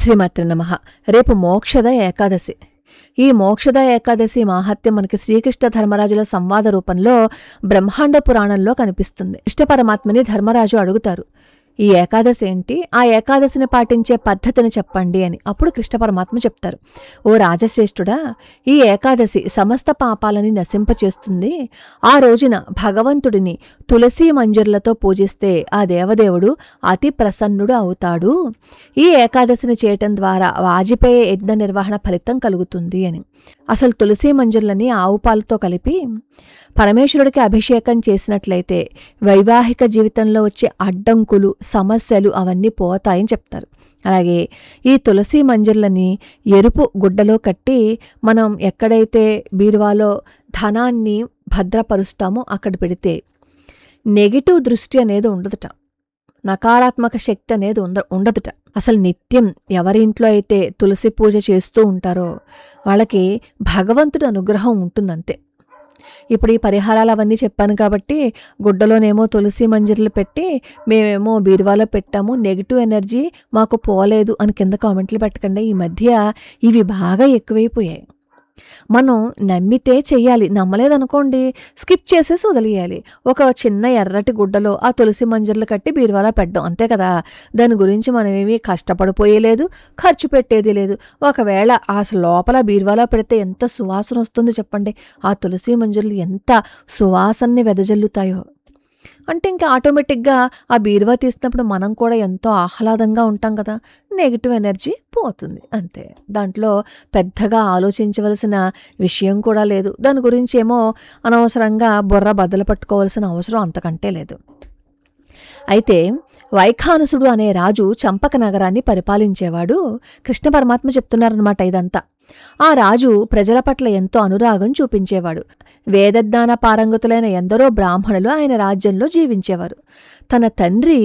శ్రీమాత్రే నమః. రేపు మోక్షద ఏకాదశి. ఈ మోక్షద ఏకాదశి మాహాత్మ్యం మనకి శ్రీకృష్ణ ధర్మరాజుల సంవాద రూపంలో బ్రహ్మాండ పురాణంలో కనిపిస్తుంది. కృష్ణ పరమాత్మని ధర్మరాజు అడుగుతారు, ఈ ఏకాదశి ఏంటి, ఆ ఏకాదశిని పాటించే పద్ధతిని చెప్పండి అని. అప్పుడు కృష్ణ పరమాత్మ చెప్తారు, ఓ రాజశ్రేష్ఠుడా, ఈ ఏకాదశి సమస్త పాపాలని నశింపచేస్తుంది. ఆ రోజున భగవంతుడిని తులసీ మంజరులతో పూజిస్తే ఆ దేవదేవుడు అతి ప్రసన్నుడు అవుతాడు. ఈ ఏకాదశిని చేయటం ద్వారా వాజిపేయ యజ్ఞ నిర్వహణ ఫలితం కలుగుతుంది అని. అసలు తులసీ మంజరులని ఆవు పాలతో కలిపి పరమేశ్వరుడికి అభిషేకం చేసినట్లయితే వైవాహిక జీవితంలో వచ్చే అడ్డంకులు, సమస్యలు అవన్నీ పోతాయని చెప్తారు. అలాగే ఈ తులసీ మంజరులని ఎరుపు గుడ్డలో కట్టి మనం ఎక్కడైతే బీరువాలో ధనాన్ని భద్రపరుస్తామో అక్కడ పెడితే నెగిటివ్ దృష్టి అనేది ఉండదుట, నకారాత్మక శక్తి అనేది ఉండదుట. అసలు నిత్యం ఎవరింట్లో అయితే తులసి పూజ చేస్తూ ఉంటారో వాళ్ళకి భగవంతుడి అనుగ్రహం ఉంటుందంతే. ఇప్పుడు ఈ పరిహారాలు అవన్నీ చెప్పాను కాబట్టి గుడ్డలోనేమో తులసి మంజరులు పెట్టి మేమేమో బీరువాలో పెట్టాము, నెగిటివ్ ఎనర్జీ మాకు పోలేదు అని కింద కామెంట్లు పెట్టకండి. ఈ మధ్య ఇవి బాగా ఎక్కువైపోయాయి. మనం నమ్మితే చెయ్యాలి, నమ్మలేదనుకోండి స్కిప్ చేసేసి వదిలేయాలి. ఒక చిన్న ఎర్రటి గుడ్డలో ఆ తులసి మంజరులు కట్టి బీరువాలో పెట్టడం అంతే కదా. దాని గురించి మనమేమీ కష్టపడిపోయేలేదు, ఖర్చు పెట్టేది లేదు. ఒకవేళ ఆ లోపల బీరువాలో పెడితే ఎంత సువాసన వస్తుంది చెప్పండి. ఆ తులసి మంజరులు ఎంత సువాసనని వెదజల్లుతాయో. అంటే ఇంకా ఆటోమేటిక్గా ఆ బీరువా తీసినప్పుడు మనం కూడా ఎంతో ఆహ్లాదంగా ఉంటాం కదా, నెగిటివ్ ఎనర్జీ పోతుంది అంతే. దాంట్లో పెద్దగా ఆలోచించవలసిన విషయం కూడా లేదు. దాని గురించి ఏమో అనవసరంగా బుర్ర బద్దలు పట్టుకోవాల్సిన అవసరం అంతకంటే లేదు. అయితే వైఖానసుడు అనే రాజు చంపక నగరాన్ని పరిపాలించేవాడు. కృష్ణ పరమాత్మ చెప్తున్నారనమాట ఇదంతా. ఆ రాజు ప్రజల పట్ల ఎంతో అనురాగం చూపించేవాడు. వేదజ్ఞాన పారంగతులైన ఎందరో బ్రాహ్మణులు ఆయన రాజ్యంలో జీవించేవారు. తన తండ్రి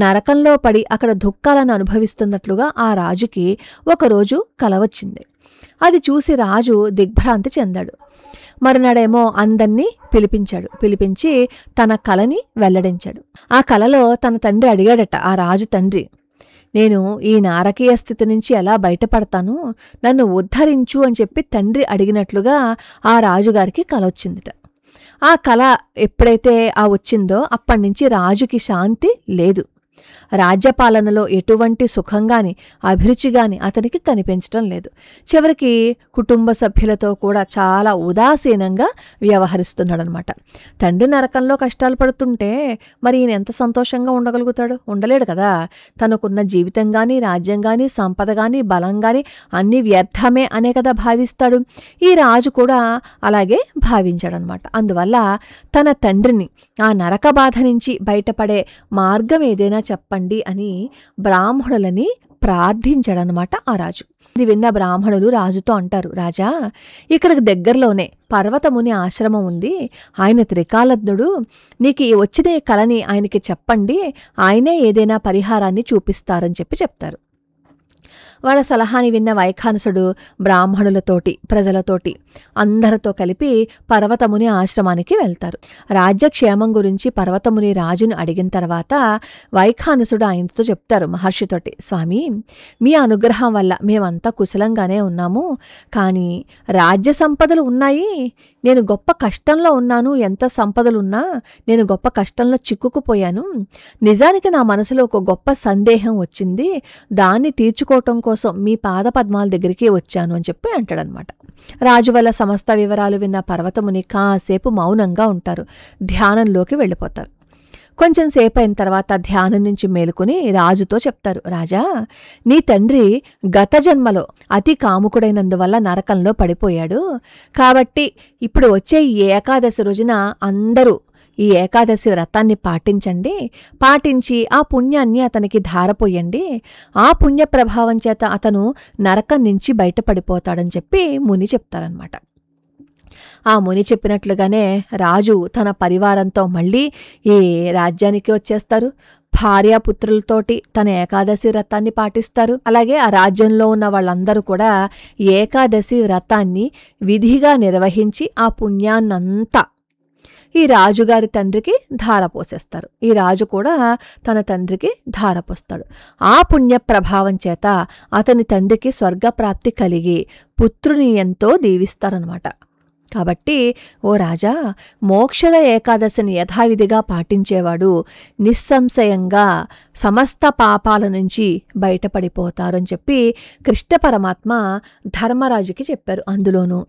నరకంలో పడి అక్కడ దుఃఖాలను అనుభవిస్తున్నట్లుగా ఆ రాజుకి ఒకరోజు కల వచ్చింది. అది చూసి రాజు దిగ్భ్రాంతి చెందాడు. మరునాడేమో అందర్నీ పిలిపించి తన కలని వెల్లడించాడు. ఆ కలలో తన తండ్రి అడిగాడట, ఆ రాజు తండ్రి, నేను ఈ నారకీయ స్థితి నుంచి ఎలా బయటపడతాను, నన్ను ఉద్ధరించు అని చెప్పి తండ్రి అడిగినట్లుగా ఆ రాజుగారికి కల వచ్చిందిట. ఆ కల ఎప్పుడైతే వచ్చిందో అప్పటినుంచి రాజుకి శాంతి లేదు. రాజ్యపాలనలో ఎటువంటి సుఖంగాని అభిరుచిగాని అతనికి కనిపించటం లేదు. చివరికి కుటుంబ సభ్యులతో కూడా చాలా ఉదాసీనంగా వ్యవహరిస్తున్నాడనమాట. తండ్రి నరకంలో కష్టాలు పడుతుంటే మరి ఈయన ఎంత సంతోషంగా ఉండగలుగుతాడు? ఉండలేడు కదా. తనకున్న జీవితం గాని, రాజ్యం గాని, సంపద గాని, బలం గాని అన్నీ వ్యర్థమే అనే కదా భావిస్తాడు. ఈ రాజు కూడా అలాగే భావించాడనమాట. అందువల్ల తన తండ్రిని ఆ నరక బాధ నుంచి బయటపడే మార్గం ఏదైనా చెప్పండి అని బ్రాహ్మణులని ప్రార్థించాడనమాట ఆ రాజు. ఇది విన్న బ్రాహ్మణులు రాజుతో అంటారు, రాజా, ఇక్కడికి దగ్గరలోనే పర్వతముని ఆశ్రమం ఉంది, ఆయన త్రికాలజ్ఞుడు, నీకు వచ్చిన ఈ కలని ఆయనకి చెప్పండి, ఆయనే ఏదైనా పరిహారాన్ని చూపిస్తారని చెప్తారు. వాళ్ళ సలహాని విన్న వైఖానసుడు బ్రాహ్మణులతోటి, ప్రజలతోటి అందరితో కలిపి పర్వతముని ఆశ్రమానికి వెళ్తారు. రాజ్యక్షేమం గురించి పర్వతముని రాజును అడిగిన తర్వాత వైఖానసుడు ఆయనతో చెప్తారు, మహర్షితోటి, స్వామి, మీ అనుగ్రహం వల్ల మేమంతా కుశలంగానే ఉన్నాము, కానీ రాజ్య సంపదలు ఉన్నాయి, నేను గొప్ప కష్టంలో ఉన్నాను, ఎంత సంపదలున్నా నేను గొప్ప కష్టంలో చిక్కుకుపోయాను. నిజానికి నా మనసులో ఒక గొప్ప సందేహం వచ్చింది, దాన్ని తీర్చుకోవటం కోసం మీ పాదపద్మాల దగ్గరికి వచ్చాను అని చెప్పి అంటాడనమాట. రాజు వల్ల సమస్త వివరాలు విన్న పర్వతముని కాసేపు మౌనంగా ఉంటారు, ధ్యానంలోకి వెళ్ళిపోతారు. కొంచెం సేపు అయిన తర్వాత ధ్యానం నుంచి మేలుకుని రాజుతో చెప్తారు, రాజా, నీ తండ్రి గత జన్మలో అతి కాముకుడైనందువల్ల నరకంలో పడిపోయాడు. కాబట్టి ఇప్పుడు వచ్చే ఈ ఏకాదశి రోజున అందరూ ఈ ఏకాదశి వ్రతాన్ని పాటించండి, పాటించి ఆ పుణ్యాన్ని అతనికి ధారపోయండి, ఆ పుణ్య ప్రభావం చేత అతను నరకం నుంచి బయటపడిపోతాడని చెప్పి ముని చెప్తారనమాట. ఆ ముని చెప్పినట్లుగానే రాజు తన పరివారంతో మళ్ళీ ఈ రాజ్యానికి వచ్చేస్తారు. భార్యాపుత్రులతోటి తన ఏకాదశి వ్రతాన్ని పాటిస్తారు. అలాగే ఆ రాజ్యంలో ఉన్న వాళ్ళందరూ కూడా ఏకాదశి వ్రతాన్ని విధిగా నిర్వహించి ఆ పుణ్యాన్నంతా ఈ రాజుగారి తండ్రికి ధార పోసేస్తారు. ఈ రాజు కూడా తన తండ్రికి ధార పోస్తాడు. ఆ పుణ్య ప్రభావం చేత అతని తండ్రికి స్వర్గప్రాప్తి కలిగి పుత్రుని ఎంతో దీవిస్తారనమాట. కాబట్టి ఓ రాజా, మోక్షద ఏకాదశిని యథావిధిగా పాటించేవాడు నిస్సంశయంగా సమస్త పాపాల నుంచి బయటపడిపోతారని చెప్పి కృష్ణ పరమాత్మ ధర్మరాజుకి చెప్పారు. అందులోనూ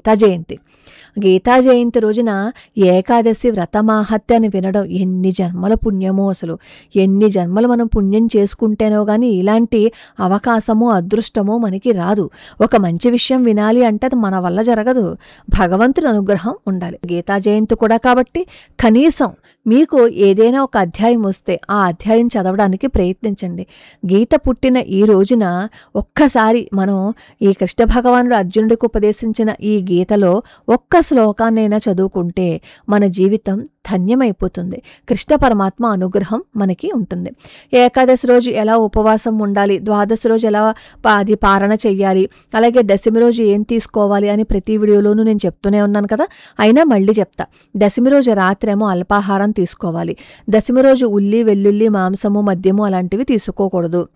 గీతా జయంతి రోజున ఏకాదశి వ్రతమాహత్యాన్ని వినడం ఎన్ని జన్మల పుణ్యమో, అసలు ఎన్ని జన్మలు మనం పుణ్యం చేసుకుంటేనో గాని ఇలాంటి అవకాశమో అదృష్టమో మనకి రాదు. ఒక మంచి విషయం వినాలి అంటే అది మన వల్ల జరగదు, భగవంతుని అనుగ్రహం ఉండాలి. గీతా జయంతి కూడా కాబట్టి కనీసం మీకు ఏదైనా ఒక అధ్యాయం వస్తే ఆ అధ్యాయం చదవడానికి ప్రయత్నించండి. గీత పుట్టిన ఈ రోజున ఒక్కసారి మనం ఈ కృష్ణ భగవానుడు అర్జునుడికి ఉపదేశించిన ఈ గీతలో ఒక్క శ్లోకాన్నైనా చదువుకుంటే మన జీవితం ధన్యమైపోతుంది. కృష్ణ పరమాత్మ అనుగ్రహం మనకి ఉంటుంది. ఏకాదశి రోజు ఎలా ఉపవాసం ఉండాలి, ద్వాదశి రోజు ఎలా అది పారణ చెయ్యాలి, అలాగే దశమి రోజు ఏం తీసుకోవాలి అని ప్రతి వీడియోలోనూ నేను చెప్తూనే ఉన్నాను కదా. అయినా మళ్ళీ చెప్తా. దశమి రోజు రాత్రేమో అల్పాహారం తీసుకోవాలి. దశమి రోజు ఉల్లి, వెల్లుల్లి, మాంసము, మద్యము అలాంటివి తీసుకోకూడదు.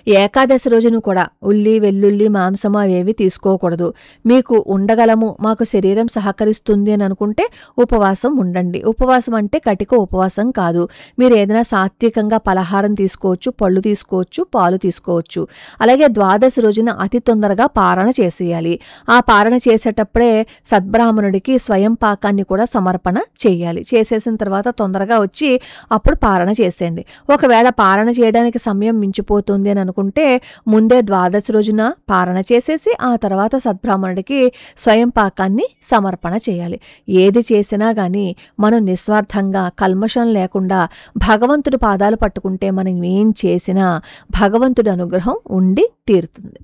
ఏకాదశి రోజును కూడా ఉల్లి, వెల్లుల్లి, మాంసము అవేవి తీసుకోకూడదు. మీకు ఉండగలము, మాకు శరీరం సహకరిస్తుంది అని అనుకుంటే ఉపవాసం ఉండండి. ఉపవాసం అంటే కటిక ఉపవాసం కాదు. మీరు ఏదైనా సాత్వికంగా పలహారం తీసుకోవచ్చు, పళ్ళు తీసుకోవచ్చు, పాలు తీసుకోవచ్చు. అలాగే ద్వాదశి రోజున అతి తొందరగా పారణ చేసేయాలి. ఆ పారణ చేసేటప్పుడే సద్బ్రాహ్మణుడికి స్వయం పాకాన్ని కూడా సమర్పణ చేయాలి. చేసేసిన తర్వాత తొందరగా వచ్చి అప్పుడు పారణ చేసేయండి. ఒకవేళ పారణ చేయడానికి సమయం మించిపోతుంది అని అనుకుంటే ముందే ద్వాదశి రోజున పారణ చేసేసి ఆ తర్వాత సద్బ్రాహ్మణుడికి స్వయం పాకాన్ని సమర్పణ చేయాలి. ఏది చేసినా గాని మనం నిస్వార్థంగా కల్మషం లేకుండా భగవంతుడి పాదాలు పట్టుకుంటే మనం ఏం చేసినా భగవంతుడి అనుగ్రహం ఉండి తీరుతుంది.